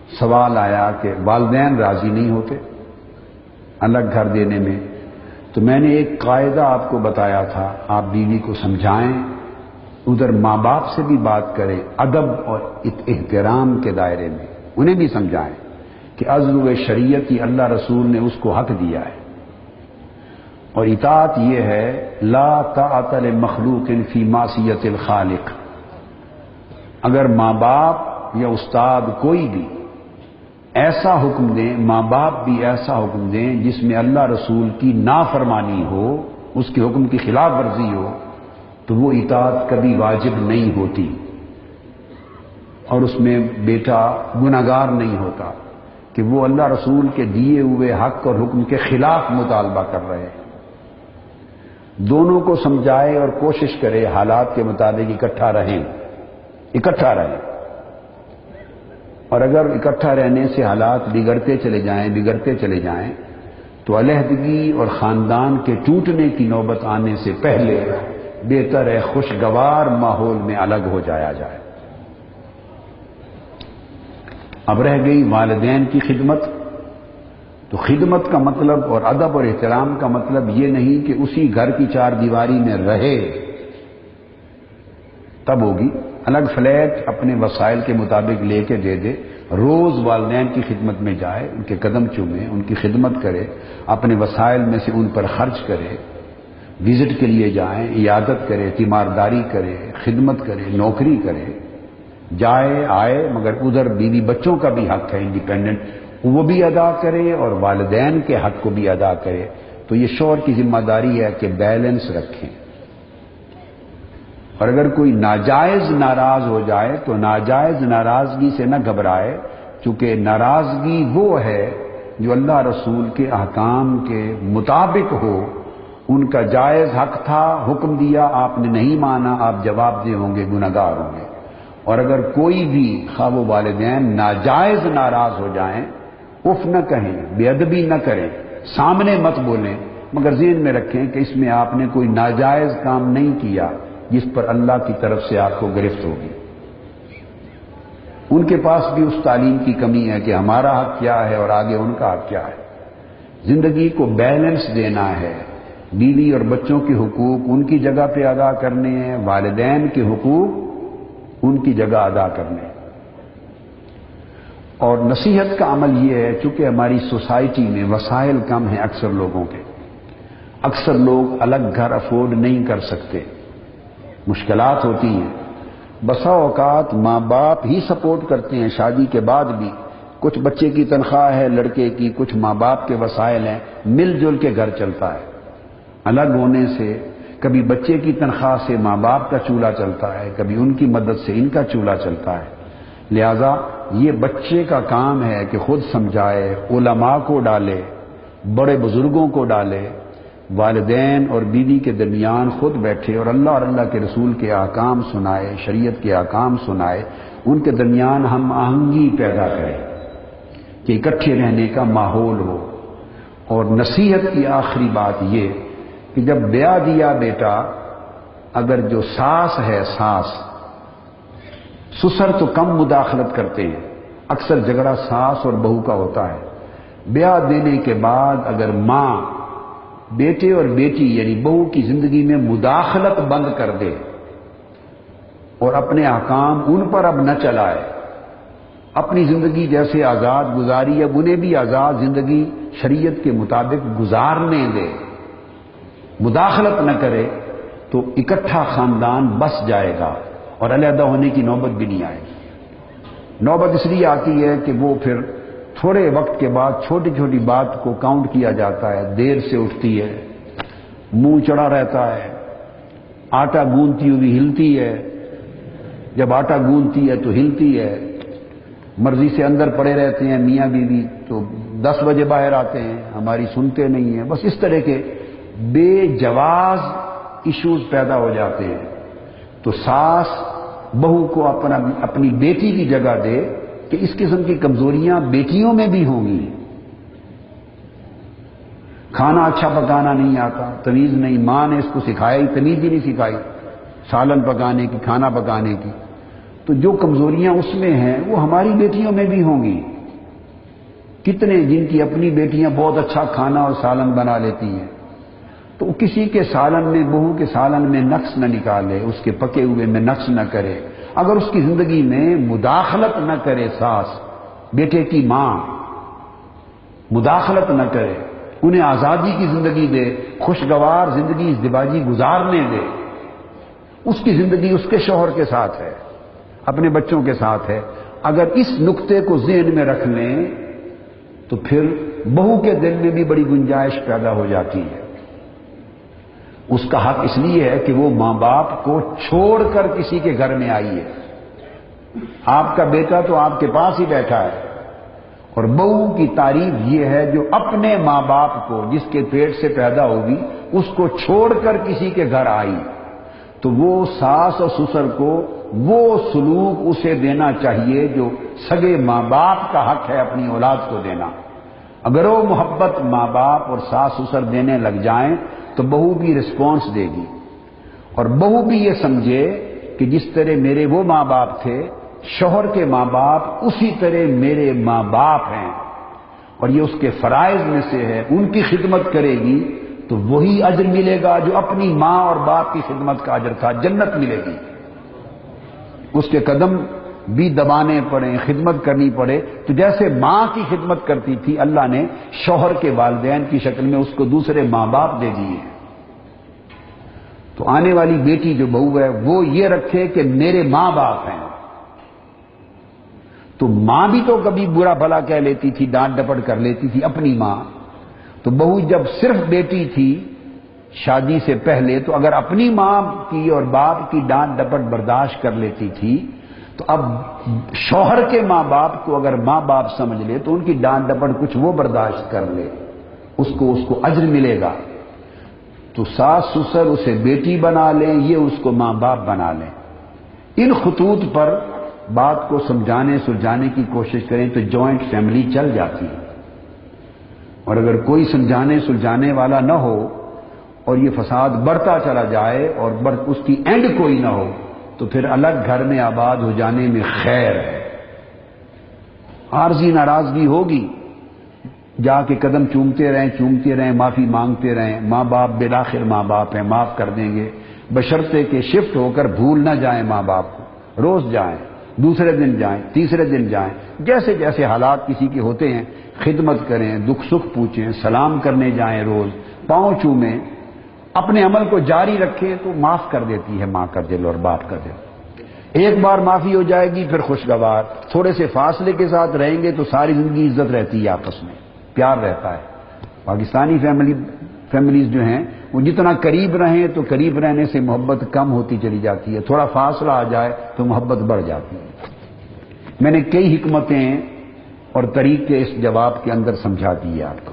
سوال آیا کہ والدین راضی نہیں ہوتے الگ گھر دینے میں، تو میں نے ایک قاعدہ آپ کو بتایا تھا، آپ بیوی کو سمجھائیں، ادھر ماں باپ سے بھی بات کریں ادب اور احترام کے دائرے میں، انہیں بھی سمجھائیں کہ عزل شریعت ہی اللہ رسول نے اس کو حق دیا ہے، اور اطاعت یہ ہے لا طاعت لمخلوق فی معصیت الخالق۔ اگر ماں باپ یا استاد کوئی بھی ایسا حکم دیں، ماں باپ بھی ایسا حکم دیں جس میں اللہ رسول کی نافرمانی ہو، اس کے حکم کی خلاف ورزی ہو، تو وہ اطاعت کبھی واجب نہیں ہوتی، اور اس میں بیٹا گناہگار نہیں ہوتا کہ وہ اللہ رسول کے دیے ہوئے حق اور حکم کے خلاف مطالبہ کر رہے ہیں۔ دونوں کو سمجھائے اور کوشش کرے حالات کے مطابق اکٹھا رہیں، اور اگر اکٹھا رہنے سے حالات بگڑتے چلے جائیں تو علیحدگی اور خاندان کے ٹوٹنے کی نوبت آنے سے پہلے بہتر ہے خوشگوار ماحول میں الگ ہو جایا جائے۔ اب رہ گئی والدین کی خدمت، تو خدمت کا مطلب اور ادب اور احترام کا مطلب یہ نہیں کہ اسی گھر کی چار دیواری میں رہے، تب ہوگی، الگ فلیٹ اپنے وسائل کے مطابق لے کے دے دے، روز والدین کی خدمت میں جائے، ان کے قدم چومے، ان کی خدمت کرے، اپنے وسائل میں سے ان پر خرچ کرے، وزٹ کے لیے جائیں، عیادت کرے، تیمارداری کرے، خدمت کرے، نوکری کرے، جائے آئے، مگر ادھر بیوی بچوں کا بھی حق ہے انڈیپینڈنٹ، وہ بھی ادا کرے اور والدین کے حق کو بھی ادا کرے۔ تو یہ شوہر کی ذمہ داری ہے کہ بیلنس رکھیں، اور اگر کوئی ناجائز ناراض ہو جائے تو ناجائز ناراضگی سے نہ گھبرائے، چونکہ ناراضگی وہ ہے جو اللہ رسول کے احکام کے مطابق ہو، ان کا جائز حق تھا، حکم دیا، آپ نے نہیں مانا، آپ جواب دہ ہوں گے، گنہگار ہوں گے۔ اور اگر کوئی بھی خواہ و والدین ناجائز ناراض ہو جائیں، اف نہ کہیں، بے ادبی نہ کریں، سامنے مت بولیں، مگر ذہن میں رکھیں کہ اس میں آپ نے کوئی ناجائز کام نہیں کیا جس پر اللہ کی طرف سے آپ کو گرفت ہوگی۔ ان کے پاس بھی اس تعلیم کی کمی ہے کہ ہمارا حق کیا ہے اور آگے ان کا حق کیا ہے۔ زندگی کو بیلنس دینا ہے، بیوی اور بچوں کے حقوق ان کی جگہ پہ ادا کرنے ہیں، والدین کے حقوق ان کی جگہ ادا کرنے ہیں۔ اور نصیحت کا عمل یہ ہے، چونکہ ہماری سوسائٹی میں وسائل کم ہیں اکثر لوگوں کے، اکثر لوگ الگ گھر افورڈ نہیں کر سکتے، مشکلات ہوتی ہیں، بسا اوقات ماں باپ ہی سپورٹ کرتے ہیں شادی کے بعد بھی، کچھ بچے کی تنخواہ ہے لڑکے کی، کچھ ماں باپ کے وسائل ہیں، مل جل کے گھر چلتا ہے۔ الگ ہونے سے کبھی بچے کی تنخواہ سے ماں باپ کا چولہا چلتا ہے، کبھی ان کی مدد سے ان کا چولہا چلتا ہے، لہذا یہ بچے کا کام ہے کہ خود سمجھائے، علماء کو ڈالے، بڑے بزرگوں کو ڈالے، والدین اور بیوی کے درمیان خود بیٹھے اور اللہ کے رسول کے احکام سنائے، شریعت کے احکام سنائے، ان کے درمیان ہم آہنگی پیدا کریں کہ اکٹھے رہنے کا ماحول ہو۔ اور نصیحت کی آخری بات یہ کہ جب بیاہ دیا بیٹا، اگر جو ساس ہے، ساس، سسر تو کم مداخلت کرتے ہیں، اکثر جھگڑا ساس اور بہو کا ہوتا ہے، بیاہ دینے کے بعد اگر ماں بیٹے اور بیٹی یعنی بہو کی زندگی میں مداخلت بند کر دے اور اپنے احکام ان پر اب نہ چلائے، اپنی زندگی جیسے آزاد گزاری اب انہیں بھی آزاد زندگی شریعت کے مطابق گزارنے دے، مداخلت نہ کرے، تو اکٹھا خاندان بس جائے گا اور علیحدہ ہونے کی نوبت بھی نہیں آئے گی۔ نوبت اس لیے آتی ہے کہ وہ پھر تھوڑے وقت کے بعد چھوٹی چھوٹی بات کو کاؤنٹ کیا جاتا ہے، دیر سے اٹھتی ہے، منہ چڑھا رہتا ہے، آٹا گوندتی ہوئی ہلتی ہے، جب آٹا گوندتی ہے تو ہلتی ہے، مرضی سے اندر پڑے رہتے ہیں میاں بیوی، تو 10 بجے باہر آتے ہیں، ہماری سنتے نہیں ہیں، بس اس طرح کے بے جواز ایشوز پیدا ہو جاتے ہیں۔ تو ساس بہو کو اپنی بیٹی کی جگہ دے کہ اس قسم کی کمزوریاں بیٹیوں میں بھی ہوں گی، کھانا اچھا پکانا نہیں آتا، تمیز نہیں، ماں نے اس کو سکھایا ہی، تمیز ہی نہیں سکھائی سالن پکانے کی، کھانا پکانے کی، تو جو کمزوریاں اس میں ہیں وہ ہماری بیٹیوں میں بھی ہوں گی۔ کتنے جن کی اپنی بیٹیاں بہت اچھا کھانا اور سالن بنا لیتی ہیں، تو کسی کے سالن میں، بہو کے سالن میں نقص نہ نکالے، اس کے پکے ہوئے میں نقص نہ کرے، اگر اس کی زندگی میں مداخلت نہ کرے، ساس بیٹے کی ماں مداخلت نہ کرے، انہیں آزادی کی زندگی دے، خوشگوار زندگی ازدواجی گزارنے دے، اس کی زندگی اس کے شوہر کے ساتھ ہے، اپنے بچوں کے ساتھ ہے، اگر اس نقطے کو ذہن میں رکھ لیں تو پھر بہو کے دل میں بھی بڑی گنجائش پیدا ہو جاتی ہے۔ اس کا حق اس لیے ہے کہ وہ ماں باپ کو چھوڑ کر کسی کے گھر میں آئی ہے۔ آپ کا بیٹا تو آپ کے پاس ہی بیٹھا ہے، اور بہو کی تعریف یہ ہے جو اپنے ماں باپ کو، جس کے پیٹ سے پیدا ہوگی، اس کو چھوڑ کر کسی کے گھر آئی، تو وہ ساس اور سسر کو وہ سلوک اسے دینا چاہیے جو سگے ماں باپ کا حق ہے اپنی اولاد کو دینا۔ اگر وہ محبت ماں باپ اور ساس سسر دینے لگ جائیں تو بہو بھی رسپانس دے گی، اور بہو بھی یہ سمجھے کہ جس طرح میرے وہ ماں باپ تھے، شوہر کے ماں باپ اسی طرح میرے ماں باپ ہیں، اور یہ اس کے فرائض میں سے ہے، ان کی خدمت کرے گی تو وہی اجر ملے گا جو اپنی ماں اور باپ کی خدمت کا اجر تھا، جنت ملے گی۔ اس کے قدم بھی دبانے پڑے، خدمت کرنی پڑے، تو جیسے ماں کی خدمت کرتی تھی، اللہ نے شوہر کے والدین کی شکل میں اس کو دوسرے ماں باپ دے دیے۔ تو آنے والی بیٹی جو بہو ہے وہ یہ رکھے کہ میرے ماں باپ ہیں۔ تو ماں بھی تو کبھی برا بھلا کہہ لیتی تھی، ڈانٹ ڈپٹ کر لیتی تھی اپنی ماں، تو بہو جب صرف بیٹی تھی شادی سے پہلے، تو اگر اپنی ماں کی اور باپ کی ڈانٹ ڈپٹ برداشت کر لیتی تھی، تو اب شوہر کے ماں باپ کو اگر ماں باپ سمجھ لے تو ان کی ڈانٹ ڈپٹ کچھ وہ برداشت کر لے، اس کو اجر ملے گا۔ تو ساس سسر اسے بیٹی بنا لیں، یہ اس کو ماں باپ بنا لیں۔ ان خطوط پر بات کو سمجھانے سلجھانے کی کوشش کریں تو جوائنٹ فیملی چل جاتی ہے، اور اگر کوئی سمجھانے سلجھانے والا نہ ہو اور یہ فساد بڑھتا چلا جائے اور اس کی اینڈ کوئی نہ ہو، تو پھر الگ گھر میں آباد ہو جانے میں خیر ہے۔ عارضی ناراضگی ہوگی، جا کے قدم چومتے رہیں، معافی مانگتے رہیں، ماں باپ بالآخر ماں باپ ہیں، معاف کر دیں گے، بشرطے کہ شفٹ ہو کر بھول نہ جائیں ماں باپ کو، روز جائیں، دوسرے دن جائیں، تیسرے دن جائیں، جیسے جیسے حالات کسی کے ہوتے ہیں خدمت کریں، دکھ سکھ پوچھیں، سلام کرنے جائیں، روز پاؤں چومیں، اپنے عمل کو جاری رکھیں تو معاف کر دیتی ہے ماں کا دل اور باپ کا دل۔ ایک بار معافی ہو جائے گی پھر خوشگوار، تھوڑے سے فاصلے کے ساتھ رہیں گے تو ساری زندگی عزت رہتی ہے، آپس میں پیار رہتا ہے۔ پاکستانی فیملیز جو ہیں وہ جتنا قریب رہیں تو قریب رہنے سے محبت کم ہوتی چلی جاتی ہے، تھوڑا فاصلہ آ جائے تو محبت بڑھ جاتی ہے۔ میں نے کئی حکمتیں اور طریقے اس جواب کے اندر سمجھا دیے آپ کو۔